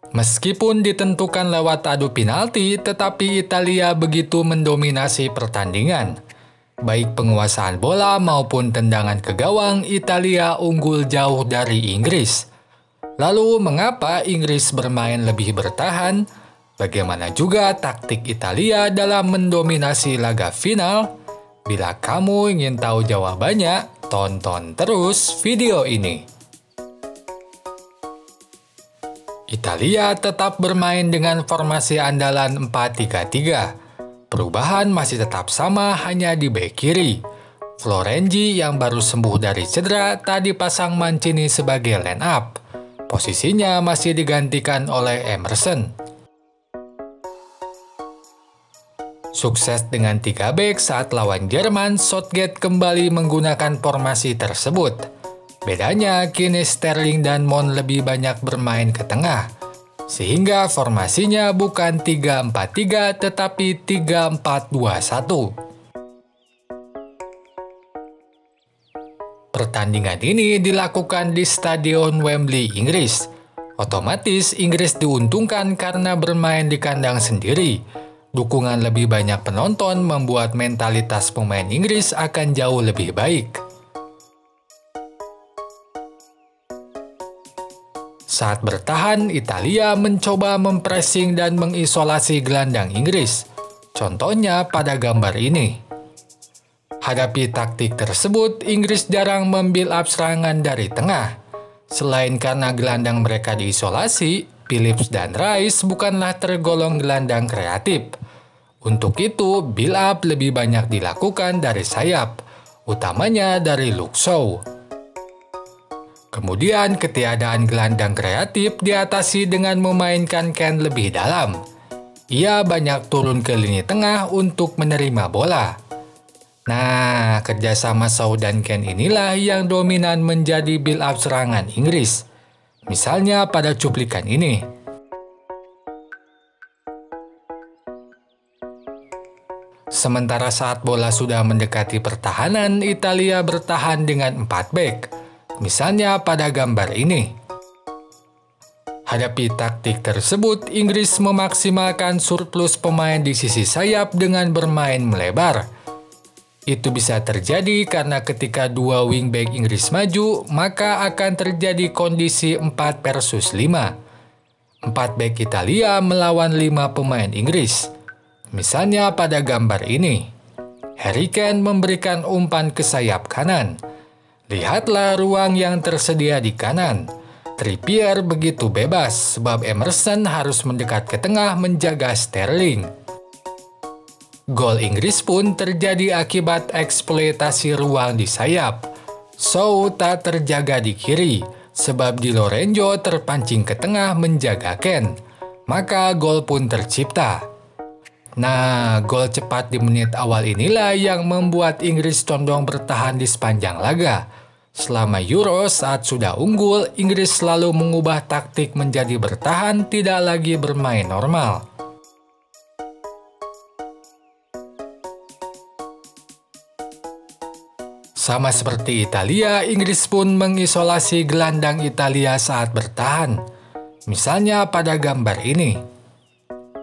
Meskipun ditentukan lewat adu penalti, tetapi Italia begitu mendominasi pertandingan. Baik penguasaan bola maupun tendangan ke gawang, Italia unggul jauh dari Inggris. Lalu, mengapa Inggris bermain lebih bertahan? Bagaimana juga taktik Italia dalam mendominasi laga final? Bila kamu ingin tahu jawabannya, tonton terus video ini. Italia tetap bermain dengan formasi andalan 4-3-3. Perubahan masih tetap sama, hanya di bek kiri. Florenzi yang baru sembuh dari cedera tadi pasang Mancini sebagai line up. Posisinya masih digantikan oleh Emerson. Sukses dengan 3 bek saat lawan Jerman, Southgate kembali menggunakan formasi tersebut. Bedanya, kini Sterling dan Mount lebih banyak bermain ke tengah, sehingga formasinya bukan 3-4-3 tetapi 3-4-2-1. Pertandingan ini dilakukan di Stadion Wembley, Inggris. Otomatis Inggris diuntungkan karena bermain di kandang sendiri. Dukungan lebih banyak penonton membuat mentalitas pemain Inggris akan jauh lebih baik. Saat bertahan, Italia mencoba mempressing dan mengisolasi gelandang Inggris. Contohnya pada gambar ini. Hadapi taktik tersebut, Inggris jarang membuild up serangan dari tengah. Selain karena gelandang mereka diisolasi, Phillips dan Rice bukanlah tergolong gelandang kreatif. Untuk itu, build up lebih banyak dilakukan dari sayap, utamanya dari Luke Shaw. Kemudian ketiadaan gelandang kreatif diatasi dengan memainkan Kane lebih dalam. Ia banyak turun ke lini tengah untuk menerima bola. Nah, kerjasama Shaw dan Kane inilah yang dominan menjadi build up serangan Inggris. Misalnya pada cuplikan ini. Sementara saat bola sudah mendekati pertahanan, Italia bertahan dengan 4 bek. Misalnya pada gambar ini. Hadapi taktik tersebut, Inggris memaksimalkan surplus pemain di sisi sayap dengan bermain melebar. Itu bisa terjadi karena ketika 2 wingback Inggris maju, maka akan terjadi kondisi 4 versus 5. 4 bek Italia melawan 5 pemain Inggris. Misalnya pada gambar ini. Harry Kane memberikan umpan ke sayap kanan. Lihatlah ruang yang tersedia di kanan. Trippier begitu bebas sebab Emerson harus mendekat ke tengah menjaga Sterling. Gol Inggris pun terjadi akibat eksploitasi ruang di sayap. Shaw tak terjaga di kiri sebab Di Lorenzo terpancing ke tengah menjaga Kane. Maka gol pun tercipta. Nah, gol cepat di menit awal inilah yang membuat Inggris condong bertahan di sepanjang laga. Selama Euro saat sudah unggul, Inggris selalu mengubah taktik menjadi bertahan, tidak lagi bermain normal. Sama seperti Italia, Inggris pun mengisolasi gelandang Italia saat bertahan. Misalnya pada gambar ini.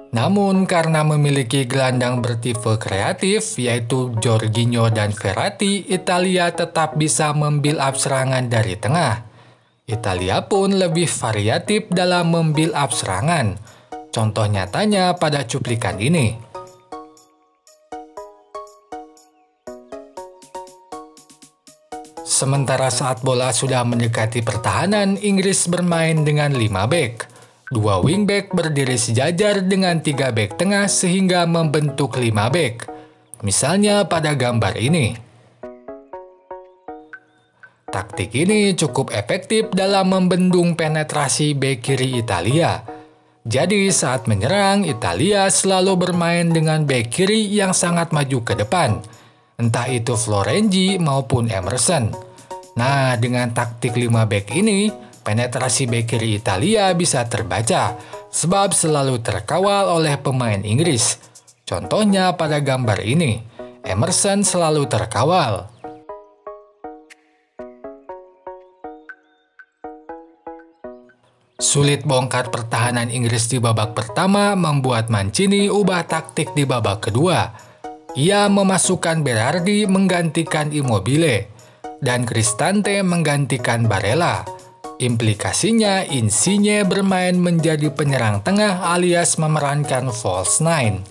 Namun karena memiliki gelandang bertipe kreatif yaitu Jorginho dan Verratti, Italia tetap bisa membuild up serangan dari tengah. Italia pun lebih variatif dalam membuild up serangan. Contoh nyatanya pada cuplikan ini. Sementara saat bola sudah mendekati pertahanan, Inggris bermain dengan 5 bek. 2 wingback berdiri sejajar dengan 3 bek tengah sehingga membentuk 5 bek. Misalnya pada gambar ini. Taktik ini cukup efektif dalam membendung penetrasi bek kiri Italia. Jadi saat menyerang, Italia selalu bermain dengan bek kiri yang sangat maju ke depan. Entah itu Florenzi maupun Emerson. Nah, dengan taktik 5 bek ini, penetrasi bek kiri Italia bisa terbaca, sebab selalu terkawal oleh pemain Inggris. Contohnya pada gambar ini, Emerson selalu terkawal. Sulit bongkar pertahanan Inggris di babak pertama membuat Mancini ubah taktik di babak kedua. Ia memasukkan Berardi menggantikan Immobile dan Cristante menggantikan Barella. Implikasinya Insigne bermain menjadi penyerang tengah alias memerankan false nine.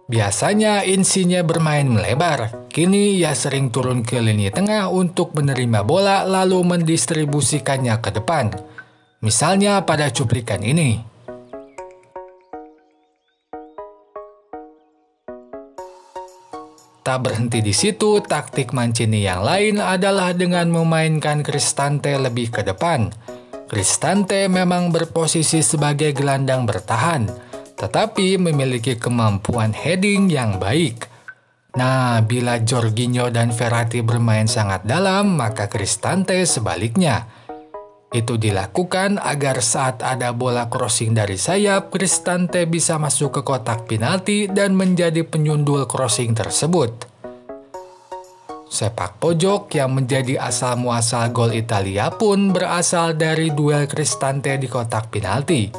Biasanya Insigne bermain melebar, kini ia sering turun ke lini tengah untuk menerima bola lalu mendistribusikannya ke depan. Misalnya pada cuplikan ini. Tak berhenti di situ, taktik Mancini yang lain adalah dengan memainkan Cristante lebih ke depan. Cristante memang berposisi sebagai gelandang bertahan, tetapi memiliki kemampuan heading yang baik. Nah, bila Jorginho dan Verratti bermain sangat dalam, maka Cristante sebaliknya. Itu dilakukan agar saat ada bola crossing dari sayap, Cristante bisa masuk ke kotak penalti dan menjadi penyundul crossing tersebut. Sepak pojok yang menjadi asal muasal gol Italia pun berasal dari duel Cristante di kotak penalti.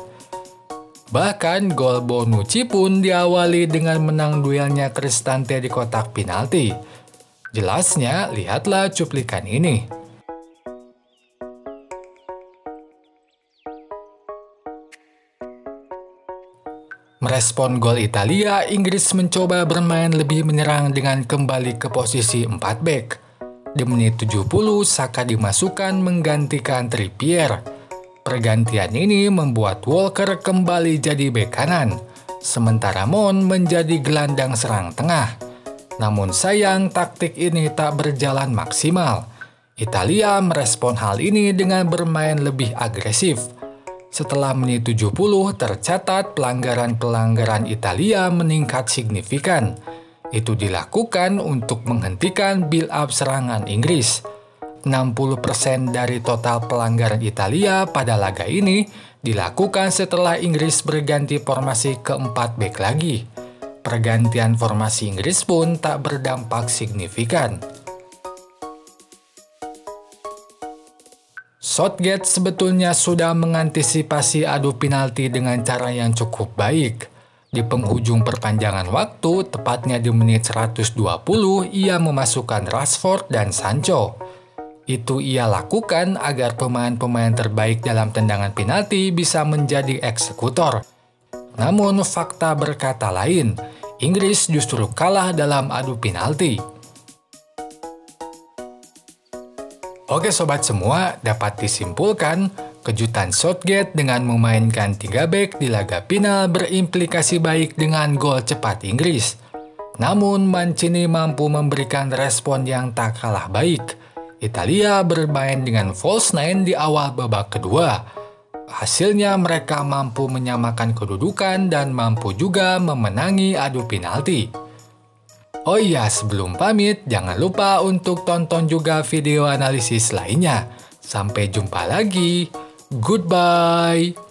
Bahkan gol Bonucci pun diawali dengan menang duelnya Cristante di kotak penalti. Jelasnya, lihatlah cuplikan ini. Merespon gol Italia, Inggris mencoba bermain lebih menyerang dengan kembali ke posisi 4 bek. Di menit 70, Saka dimasukkan menggantikan Trippier. Pergantian ini membuat Walker kembali jadi bek kanan, sementara Mount menjadi gelandang serang tengah. Namun sayang, taktik ini tak berjalan maksimal. Italia merespon hal ini dengan bermain lebih agresif. Setelah menit 70, tercatat pelanggaran-pelanggaran Italia meningkat signifikan. Itu dilakukan untuk menghentikan build-up serangan Inggris. 60% dari total pelanggaran Italia pada laga ini dilakukan setelah Inggris berganti formasi ke 4 bek lagi. Pergantian formasi Inggris pun tak berdampak signifikan. Southgate sebetulnya sudah mengantisipasi adu penalti dengan cara yang cukup baik. Di penghujung perpanjangan waktu, tepatnya di menit 120, ia memasukkan Rashford dan Sancho. Itu ia lakukan agar pemain-pemain terbaik dalam tendangan penalti bisa menjadi eksekutor. Namun fakta berkata lain, Inggris justru kalah dalam adu penalti. Oke sobat semua, dapat disimpulkan kejutan Southgate dengan memainkan 3 bek di laga final berimplikasi baik dengan gol cepat Inggris. Namun Mancini mampu memberikan respon yang tak kalah baik. Italia bermain dengan false nine di awal babak kedua. Hasilnya mereka mampu menyamakan kedudukan dan mampu juga memenangi adu penalti. Oh iya, sebelum pamit, jangan lupa untuk tonton juga video analisis lainnya. Sampai jumpa lagi. Goodbye.